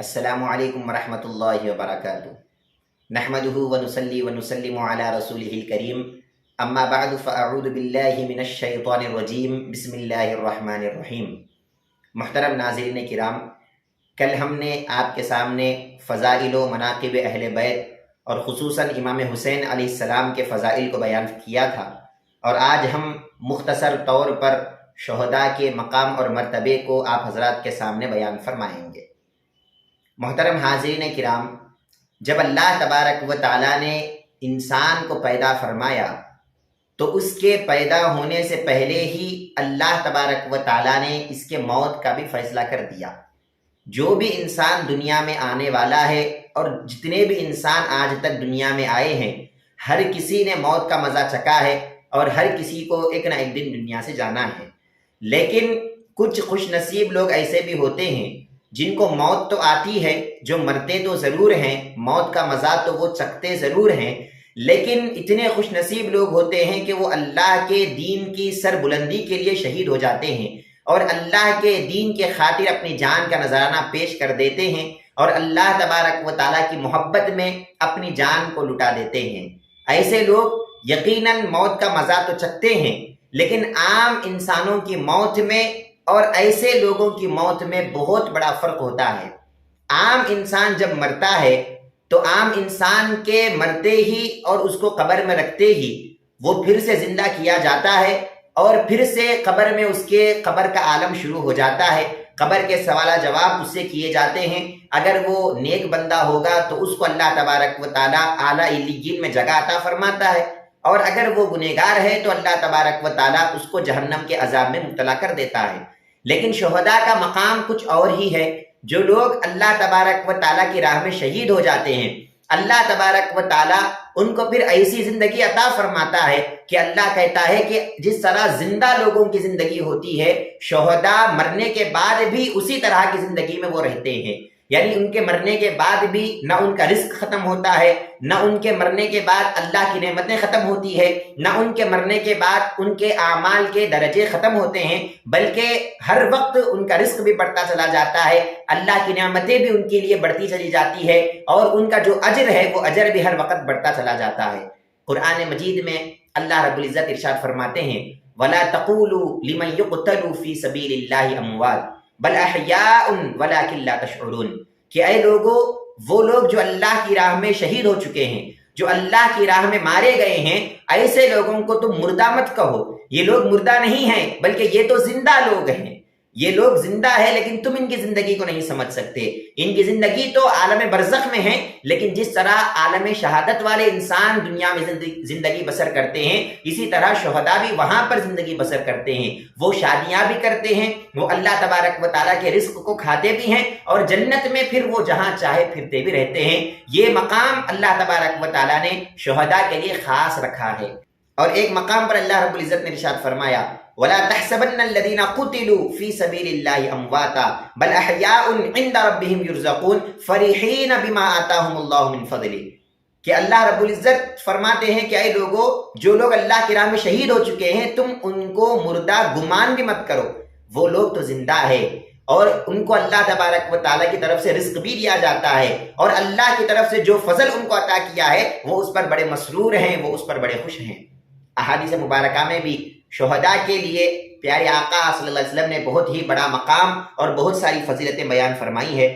السلام علیکم ورحمۃ اللہ وبرکاتہ نحمده ونصلی ونسلم علی رسولہ الکریم اما بعد فاعوذ باللہ من الشیطان الرجیم بسم اللہ الرحمن الرحیم۔ محترم ناظرین کرام، کل ہم نے آپ کے سامنے فضائل و مناقب اہل بیت اور خصوصاً امام حسین علیہ السلام کے فضائل کو بیان کیا تھا، اور آج ہم مختصر طور پر شہداء کے مقام اور مرتبے کو آپ حضرات کے سامنے بیان فرمائیں گے۔ محترم حاضرین کرام، جب اللہ تبارک و تعالیٰ نے انسان کو پیدا فرمایا تو اس کے پیدا ہونے سے پہلے ہی اللہ تبارک و تعالیٰ نے اس کے موت کا بھی فیصلہ کر دیا۔ جو بھی انسان دنیا میں آنے والا ہے اور جتنے بھی انسان آج تک دنیا میں آئے ہیں، ہر کسی نے موت کا مزہ چکھا ہے اور ہر کسی کو ایک نہ ایک دن دنیا سے جانا ہے۔ لیکن کچھ خوش نصیب لوگ ایسے بھی ہوتے ہیں جن کو موت تو آتی ہے، جو مرتے تو ضرور ہیں، موت کا مزہ تو وہ چکھتے ضرور ہیں، لیکن اتنے خوش نصیب لوگ ہوتے ہیں کہ وہ اللہ کے دین کی سر بلندی کے لیے شہید ہو جاتے ہیں اور اللہ کے دین کے خاطر اپنی جان کا نذرانہ پیش کر دیتے ہیں اور اللہ تبارک و تعالیٰ کی محبت میں اپنی جان کو لٹا دیتے ہیں۔ ایسے لوگ یقیناً موت کا مزہ تو چکھتے ہیں، لیکن عام انسانوں کی موت میں اور ایسے لوگوں کی موت میں بہت بڑا فرق ہوتا ہے۔ عام انسان جب مرتا ہے تو عام انسان کے مرتے ہی اور اس کو قبر میں رکھتے ہی وہ پھر سے زندہ کیا جاتا ہے اور پھر سے قبر میں اس کے قبر کا عالم شروع ہو جاتا ہے۔ قبر کے سوال جواب اس سے کیے جاتے ہیں۔ اگر وہ نیک بندہ ہوگا تو اس کو اللہ تبارک و تعالیٰ اعلیٰ علیین میں جگہ عطا فرماتا ہے، اور اگر وہ گنہگار ہے تو اللہ تبارک و تعالیٰ اس کو جہنم کے عذاب میں مبتلا کر دیتا ہے۔ لیکن شہداء کا مقام کچھ اور ہی ہے۔ جو لوگ اللہ تبارک و تعالیٰ کی راہ میں شہید ہو جاتے ہیں، اللہ تبارک و تعالیٰ ان کو پھر ایسی زندگی عطا فرماتا ہے کہ اللہ کہتا ہے کہ جس طرح زندہ لوگوں کی زندگی ہوتی ہے، شہداء مرنے کے بعد بھی اسی طرح کی زندگی میں وہ رہتے ہیں۔ یعنی ان کے مرنے کے بعد بھی نہ ان کا رزق ختم ہوتا ہے، نہ ان کے مرنے کے بعد اللہ کی نعمتیں ختم ہوتی ہے، نہ ان کے مرنے کے بعد ان کے اعمال کے درجے ختم ہوتے ہیں، بلکہ ہر وقت ان کا رزق بھی بڑھتا چلا جاتا ہے، اللہ کی نعمتیں بھی ان کے لیے بڑھتی چلی جاتی ہے، اور ان کا جو اجر ہے وہ اجر بھی ہر وقت بڑھتا چلا جاتا ہے۔ قرآن مجید میں اللہ رب العزت ارشاد فرماتے ہیں، وَلَا تَقُولُوا لِمَنْ يُقْتَلُوا فِي سَبِيلِ اللَّهِ أَمْوَاتٌ بل احیاء ولکن لا تشعرون، کہ اے لوگو، وہ لوگ جو اللہ کی راہ میں شہید ہو چکے ہیں، جو اللہ کی راہ میں مارے گئے ہیں، ایسے لوگوں کو تم مردہ مت کہو۔ یہ لوگ مردہ نہیں ہیں، بلکہ یہ تو زندہ لوگ ہیں۔ یہ لوگ زندہ ہے لیکن تم ان کی زندگی کو نہیں سمجھ سکتے۔ ان کی زندگی تو عالم برزخ میں ہے، لیکن جس طرح عالم شہادت والے انسان دنیا میں زندگی بسر کرتے ہیں، اسی طرح شہداء بھی وہاں پر زندگی بسر کرتے ہیں۔ وہ شادیاں بھی کرتے ہیں، وہ اللہ تبارک و تعالیٰ کے رزق کو کھاتے بھی ہیں، اور جنت میں پھر وہ جہاں چاہے پھرتے بھی رہتے ہیں۔ یہ مقام اللہ تبارک و تعالیٰ نے شہداء کے لیے خاص رکھا ہے۔ اور ایک مقام پر اللہ رب العزت نے ارشاد فرمایا، وَلَا تَحْسَبَنَّ الَّذِينَ قُتِلُوا فِي سَبِيلِ اللَّهِ أَمْوَاتًا بَلْ أَحْيَاءٌ عِندَ رَبِّهِمْ يُرْزَقُونَ فَرِحِينَ بِمَا آتَاهُمُ اللَّهُ مِنْ فَضْلِهِ، کہ اللہ رب العزت فرماتے ہیں کہ اے لوگو، جو لوگ اللہ کی راہ میں شہید ہو چکے ہیں، تم ان کو مردہ گمان بھی مت کرو۔ وہ لوگ تو زندہ ہے، اور ان کو اللہ تبارک و تعالیٰ کی طرف سے رزق بھی دیا جاتا ہے، اور اللہ کی طرف سے جو فضل ان کو عطا کیا ہے وہ اس پر بڑے مسرور ہیں، وہ اس پر بڑے خوش ہیں۔ احادیث مبارکہ میں بھی شہداء کے لیے پیارے آقا صلی اللہ علیہ وسلم نے بہت ہی بڑا مقام اور بہت ساری فضیلتیں بیان فرمائی ہے۔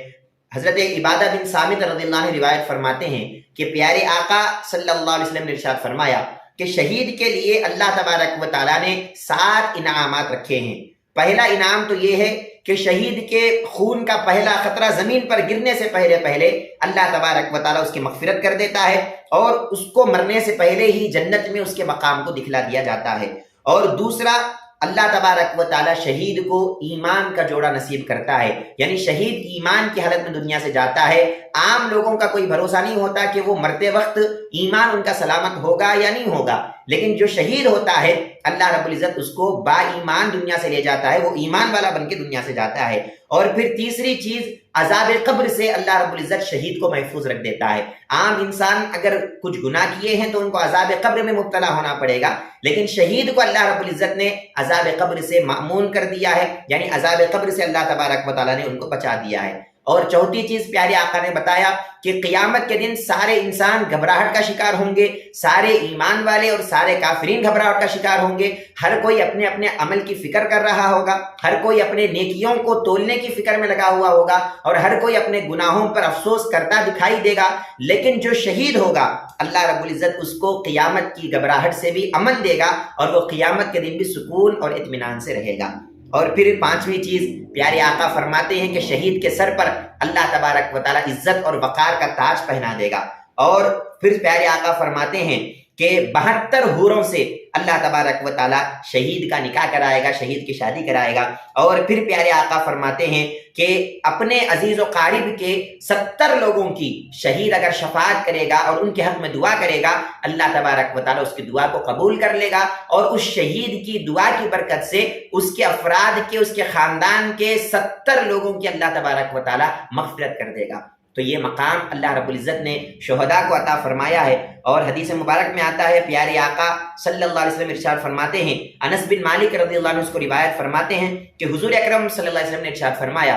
حضرت عبادہ بن صامت رضی اللہ عنہ روایت فرماتے ہیں کہ پیارے آقا صلی اللہ علیہ وسلم نے ارشاد فرمایا کہ شہید کے لیے اللہ تبارک و تعالیٰ نے 7 انعامات رکھے ہیں۔ پہلا انعام تو یہ ہے کہ شہید کے خون کا پہلا قطرہ زمین پر گرنے سے پہلے اللہ تبارک و تعالیٰ اس کی مغفرت کر دیتا ہے، اور اس کو مرنے سے پہلے ہی جنت میں اس کے مقام کو دکھلا دیا جاتا ہے۔ اور دوسرا، اللہ تبارک و تعالیٰ شہید کو ایمان کا جوڑا نصیب کرتا ہے، یعنی شہید ایمان کی حالت میں دنیا سے جاتا ہے۔ عام لوگوں کا کوئی بھروسہ نہیں ہوتا کہ وہ مرتے وقت ایمان ان کا سلامت ہوگا یا نہیں ہوگا، لیکن جو شہید ہوتا ہے اللہ رب العزت اس کو با ایمان دنیا سے لے جاتا ہے، وہ ایمان والا بن کے دنیا سے جاتا ہے۔ اور پھر تیسری چیز، عذاب قبر سے اللہ رب العزت شہید کو محفوظ رکھ دیتا ہے۔ عام انسان اگر کچھ گناہ کیے ہیں تو ان کو عذاب قبر میں مبتلا ہونا پڑے گا، لیکن شہید کو اللہ رب العزت نے عذاب قبر سے مأمون کر دیا ہے، یعنی عذاب قبر سے اللہ تبارک و تعالیٰ نے ان کو بچا دیا ہے۔ اور چوتھی چیز پیارے آقا نے بتایا کہ قیامت کے دن سارے انسان گھبراہٹ کا شکار ہوں گے، سارے ایمان والے اور سارے کافرین گھبراہٹ کا شکار ہوں گے، ہر کوئی اپنے اپنے عمل کی فکر کر رہا ہوگا، ہر کوئی اپنے نیکیوں کو تولنے کی فکر میں لگا ہوا ہوگا اور ہر کوئی اپنے گناہوں پر افسوس کرتا دکھائی دے گا۔ لیکن جو شہید ہوگا اللہ رب العزت اس کو قیامت کی گھبراہٹ سے بھی امن دے گا اور وہ قیامت کے دن بھی سکون اور اطمینان سے رہے گا۔ اور پھر پانچویں چیز پیارے آقا فرماتے ہیں کہ شہید کے سر پر اللہ تبارک و تعالیٰ عزت اور وقار کا تاج پہنا دے گا۔ اور پھر پیارے آقا فرماتے ہیں کہ 72 حوروں سے اللہ تبارک و تعالیٰ شہید کا نکاح کرائے گا، شہید کی شادی کرائے گا۔ اور پھر پیارے آقا فرماتے ہیں کہ اپنے عزیز و قارب کے 70 لوگوں کی شہید اگر شفاعت کرے گا اور ان کے حق میں دعا کرے گا، اللہ تبارک و تعالیٰ اس کی دعا کو قبول کر لے گا اور اس شہید کی دعا کی برکت سے اس کے افراد کے، اس کے خاندان کے 70 لوگوں کی اللہ تبارک و تعالیٰ مغفرت کر دے گا۔ تو یہ مقام اللہ رب العزت نے شہداء کو عطا فرمایا ہے۔ اور حدیث مبارک میں آتا ہے، پیارے آقا صلی اللہ علیہ وسلم ارشاد فرماتے ہیں، انس بن مالک رضی اللہ عنہ اس کو روایت فرماتے ہیں کہ حضور اکرم صلی اللہ علیہ وسلم نے ارشاد فرمایا،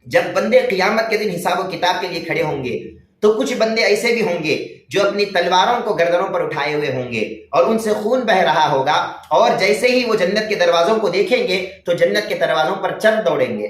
جب بندے قیامت کے دن حساب و کتاب کے لیے کھڑے ہوں گے تو کچھ بندے ایسے بھی ہوں گے جو اپنی تلواروں کو گردنوں پر اٹھائے ہوئے ہوں گے اور ان سے خون بہ رہا ہوگا، اور جیسے ہی وہ جنت کے دروازوں کو دیکھیں گے تو جنت کے دروازوں پر چل دوڑیں گے۔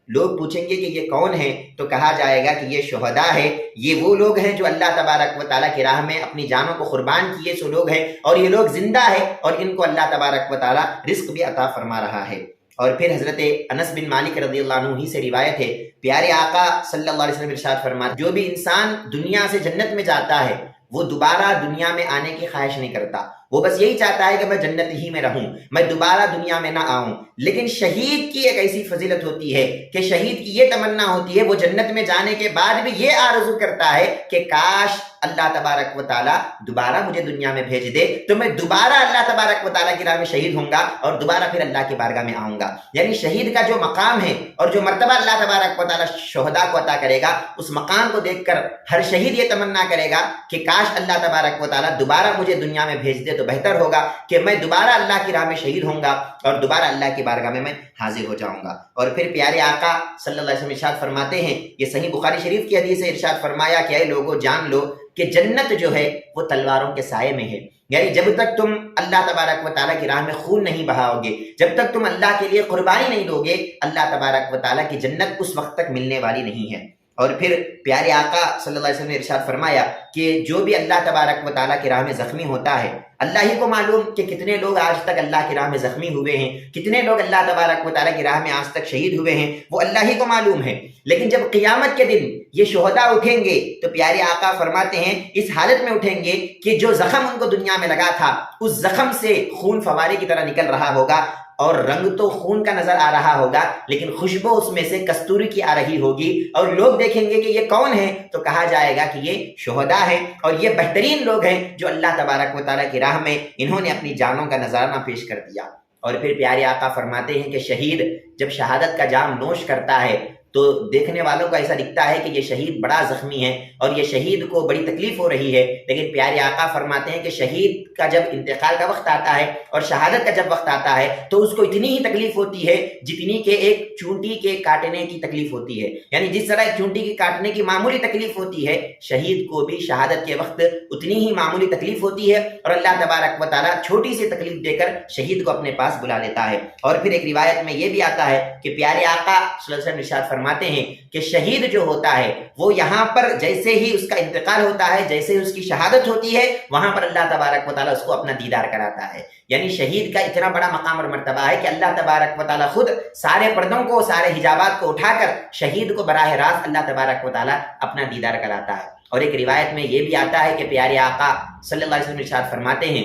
لوگ پوچھیں گے کہ یہ کون ہے؟ تو کہا جائے گا کہ یہ شہداء ہے، یہ وہ لوگ ہیں جو اللہ تبارک و تعالیٰ کی راہ میں اپنی جانوں کو قربان کیے سو لوگ ہیں، اور یہ لوگ زندہ ہیں اور ان کو اللہ تبارک و تعالیٰ رزق بھی عطا فرما رہا ہے۔ اور پھر حضرت انس بن مالک رضی اللہ عنہ ہی سے روایت ہے، پیارے آقا صلی اللہ علیہ وسلم ارشاد فرماتے، جو بھی انسان دنیا سے جنت میں جاتا ہے وہ دوبارہ دنیا میں آنے کی خواہش نہیں کرتا، وہ بس یہی چاہتا ہے کہ میں جنت ہی میں رہوں، میں دوبارہ دنیا میں نہ آؤں۔ لیکن شہید کی ایک ایسی فضیلت ہوتی ہے کہ شہید کی یہ تمنا ہوتی ہے، وہ جنت میں جانے کے بعد بھی یہ آرزو کرتا ہے کہ کاش اللہ تبارک و تعالیٰ دوبارہ مجھے دنیا میں بھیج دے تو میں دوبارہ اللہ تبارک و تعالیٰ کی راہ میں شہید ہوں گا اور دوبارہ پھر اللہ کی بارگاہ میں آؤں گا۔ یعنی شہید کا جو مقام ہے اور جو مرتبہ اللہ تبارک و تعالیٰ شہداء کو عطا کرے گا، اس مقام کو دیکھ کر ہر شہید یہ تمنا کرے گا کہ کاش اللہ تبارک و تعالیٰ دوبارہ مجھے دنیا میں بھیج دے تو بہتر ہوگا کہ میں دوبارہ اللہ کی راہ میں شہید ہوں گا اور دوبارہ اللہ کی بارگاہ میں حاضر ہو جاؤں گا۔ اور پھر پیارے آقا صلی اللہ علیہ وسلم ارشاد فرماتے ہیں، یہ صحیح بخاری شریف کی حدیث ہے، ارشاد فرمایا کہ اے لوگو جان لو کہ جنت جو ہے وہ تلواروں کے سائے میں ہے۔ یعنی جب تک تم اللہ تبارک و تعالیٰ کی راہ میں خون نہیں بہاؤ گے، جب تک تم اللہ کے لیے قربانی نہیں دو گے، اللہ تبارک و تعالیٰ کی جنت اس وقت تک ملنے والی نہیں ہے۔ اور پھر پیارے آقا صلی اللہ علیہ وسلم نے ارشاد فرمایا کہ جو بھی اللہ تبارک و تعالیٰ کی راہ میں زخمی ہوتا ہے، اللہ ہی کو معلوم کہ کتنے لوگ آج تک اللہ کی راہ میں زخمی ہوئے ہیں، کتنے لوگ اللہ تبارک و تعالیٰ کی راہ میں آج تک شہید ہوئے ہیں، وہ اللہ ہی کو معلوم ہے۔ لیکن جب قیامت کے دن یہ شہداء اٹھیں گے تو پیارے آقا فرماتے ہیں اس حالت میں اٹھیں گے کہ جو زخم ان کو دنیا میں لگا تھا اس زخم سے خون فوارے کی طرح نکل رہا ہوگا، اور رنگ تو خون کا نظر آ رہا ہوگا لیکن خوشبو اس میں سے کستوری کی آ رہی ہوگی، اور لوگ دیکھیں گے کہ یہ کون ہے تو کہا جائے گا کہ یہ شہداء ہیں اور یہ بہترین لوگ ہیں جو اللہ تبارک و تعالیٰ کی راہ میں انہوں نے اپنی جانوں کا نذرانہ پیش کر دیا۔ اور پھر پیارے آقا فرماتے ہیں کہ شہید جب شہادت کا جام نوش کرتا ہے تو دیکھنے والوں کو ایسا دکھتا ہے کہ یہ شہید بڑا زخمی ہے اور یہ شہید کو بڑی تکلیف ہو رہی ہے، لیکن پیارے آقا فرماتے ہیں کہ شہید کا جب انتقال کا وقت آتا ہے اور شہادت کا جب وقت آتا ہے تو اس کو اتنی ہی تکلیف ہوتی ہے جتنی کہ ایک چونٹی کے کاٹنے کی تکلیف ہوتی ہے۔ یعنی جس طرح ایک چونٹی کے کاٹنے کی معمولی تکلیف ہوتی ہے، شہید کو بھی شہادت کے وقت اتنی ہی معمولی تکلیف ہوتی ہے، اور اللہ تبارک و تعالیٰ چھوٹی سی تکلیف دے کر شہید کو اپنے پاس بلا لیتا ہے۔ اور پھر ایک روایت میں یہ بھی آتا ہے کہ پیارے آقا صلی اللہ علیہ وسلم ارشاد فرماتے ہیں کہ شہید جو ہوتا ہے وہ یہاں پر جیسے ہی اس کا انتقال ہوتا ہے، جیسے ہی اس کی شہادت ہوتی ہے، وہاں پر اللہ تبارک و تعالیٰ اس کو اپنا دیدار کراتا ہے۔ یعنی شہید کا اتنا بڑا مقام اور مرتبہ ہے کہ اللہ تبارک و تعالیٰ خود سارے پردوں کو، سارے حجابات کو اٹھا کر شہید کو براہ راست اللہ تبارک و تعالیٰ اپنا دیدار کراتا ہے۔ اور ایک روایت میں یہ بھی آتا ہے کہ پیارے آقا صلی اللہ علیہ وسلم ارشاد فرماتے ہیں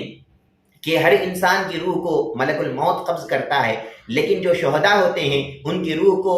کہ ہر انسان کی روح کو ملک الموت قبض کرتا ہے، لیکن جو شہداء ہوتے ہیں ان کی روح کو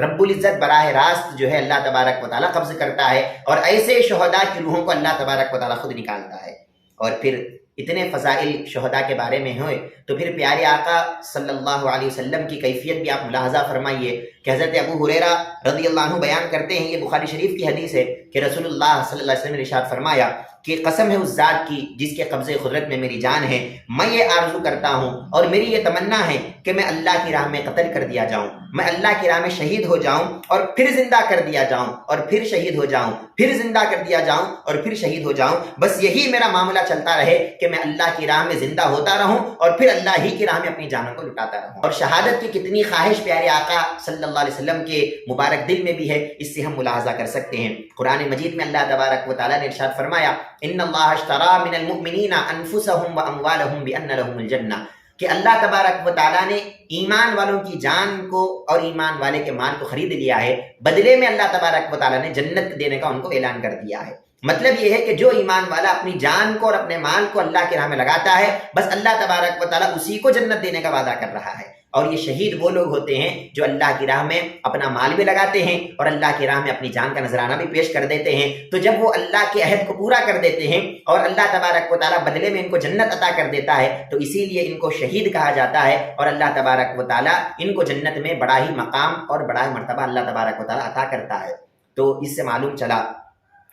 رب العزت براہ راست جو ہے اللہ تبارک و تعالیٰ قبض کرتا ہے، اور ایسے شہداء کی روحوں کو اللہ تبارک و تعالیٰ خود نکالتا ہے۔ اور پھر اتنے فضائل شہداء کے بارے میں ہوئے تو پھر پیارے آقا صلی اللہ علیہ وسلم کی کیفیت بھی آپ ملاحظہ فرمائیے کہ حضرت ابو ہریرہ رضی اللہ عنہ بیان کرتے ہیں، یہ بخاری شریف کی حدیث ہے کہ رسول اللہ صلی اللہ علیہ وسلم نے ارشاد فرمایا کہ قسم ہے اس ذات کی جس کے قبضے قدرت میں میری جان ہے، میں یہ آرزو کرتا ہوں اور میری یہ تمنا ہے کہ میں اللہ کی راہ میں قتل کر دیا جاؤں، میں اللہ کی راہ میں شہید ہو جاؤں اور پھر زندہ کر دیا جاؤں اور پھر شہید ہو جاؤں، پھر زندہ کر دیا جاؤں اور پھر شہید ہو جاؤں۔ بس یہی میرا معاملہ چلتا رہے کہ میں اللہ کی راہ میں زندہ ہوتا رہوں اور پھر اللہ ہی کی راہ میں اپنی جانوں کو لٹاتا رہوں۔ اور شہادت کی کتنی خواہش پیارے آقا صلی اللہ علیہ وسلم کے مبارک دل میں بھی ہے، اس سے ہم ملاحظہ کر سکتے ہیں۔ قرآن مجید میں اللہ تبارک و تعالیٰ نے ارشاد فرمایا ان اللہ اشتری من المؤمنین انفسهم واموالهم بان لهم الجنہ، کہ اللہ تبارک و تعالیٰ نے ایمان والوں کی جان کو اور ایمان والے کے مال کو خرید لیا ہے، بدلے میں اللہ تبارک و تعالیٰ نے جنت دینے کا ان کو اعلان کر دیا ہے۔ مطلب یہ ہے کہ جو ایمان والا اپنی جان کو اور اپنے مال کو اللہ کی راہ میں لگاتا ہے، بس اللہ تبارک و تعالیٰ اسی کو جنت دینے کا وعدہ کر رہا ہے۔ اور یہ شہید وہ لوگ ہوتے ہیں جو اللہ کی راہ میں اپنا مال بھی لگاتے ہیں اور اللہ کی راہ میں اپنی جان کا نذرانہ بھی پیش کر دیتے ہیں۔ تو جب وہ اللہ کے عہد کو پورا کر دیتے ہیں اور اللہ تبارک و تعالیٰ بدلے میں ان کو جنت عطا کر دیتا ہے، تو اسی لیے ان کو شہید کہا جاتا ہے، اور اللہ تبارک و تعالیٰ ان کو جنت میں بڑا ہی مقام اور بڑا ہی مرتبہ اللہ تبارک و تعالیٰ عطا کرتا ہے۔ تو اس سے معلوم چلا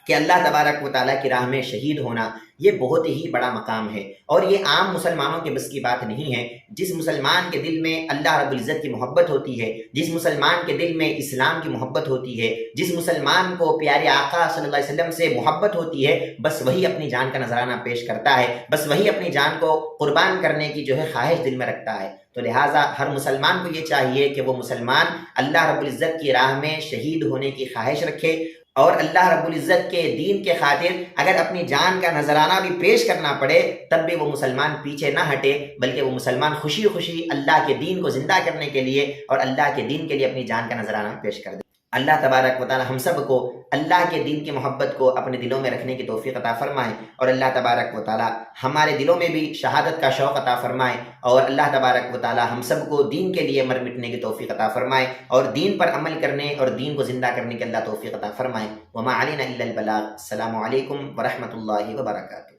کہ اللہ تبارک و تعالیٰ کی راہ میں شہید ہونا یہ بہت ہی بڑا مقام ہے، اور یہ عام مسلمانوں کے بس کی بات نہیں ہے۔ جس مسلمان کے دل میں اللہ رب العزت کی محبت ہوتی ہے، جس مسلمان کے دل میں اسلام کی محبت ہوتی ہے، جس مسلمان کو پیارے آقا صلی اللہ علیہ وسلم سے محبت ہوتی ہے، بس وہی اپنی جان کا نذرانہ پیش کرتا ہے، بس وہی اپنی جان کو قربان کرنے کی جو ہے خواہش دل میں رکھتا ہے۔ تو لہٰذا ہر مسلمان کو یہ چاہیے کہ وہ مسلمان اللہ رب العزت کی راہ میں شہید ہونے کی خواہش رکھے، اور اللہ رب العزت کے دین کے خاطر اگر اپنی جان کا نذرانہ بھی پیش کرنا پڑے تب بھی وہ مسلمان پیچھے نہ ہٹے، بلکہ وہ مسلمان خوشی خوشی اللہ کے دین کو زندہ کرنے کے لیے اور اللہ کے دین کے لیے اپنی جان کا نذرانہ پیش کر دے۔ اللہ تبارک و تعالی ہم سب کو اللہ کے دین کی محبت کو اپنے دلوں میں رکھنے کی توفیق عطا فرمائے، اور اللہ تبارک و تعالی ہمارے دلوں میں بھی شہادت کا شوق عطا فرمائے، اور اللہ تبارک و تعالی ہم سب کو دین کے لیے مر مٹنے کی توفیق عطا فرمائے، اور دین پر عمل کرنے اور دین کو زندہ کرنے کی اللہ توفیق عطا فرمائے۔ وما علینا الا البلاغ۔ السلام علیکم ورحمۃ اللہ وبرکاتہ۔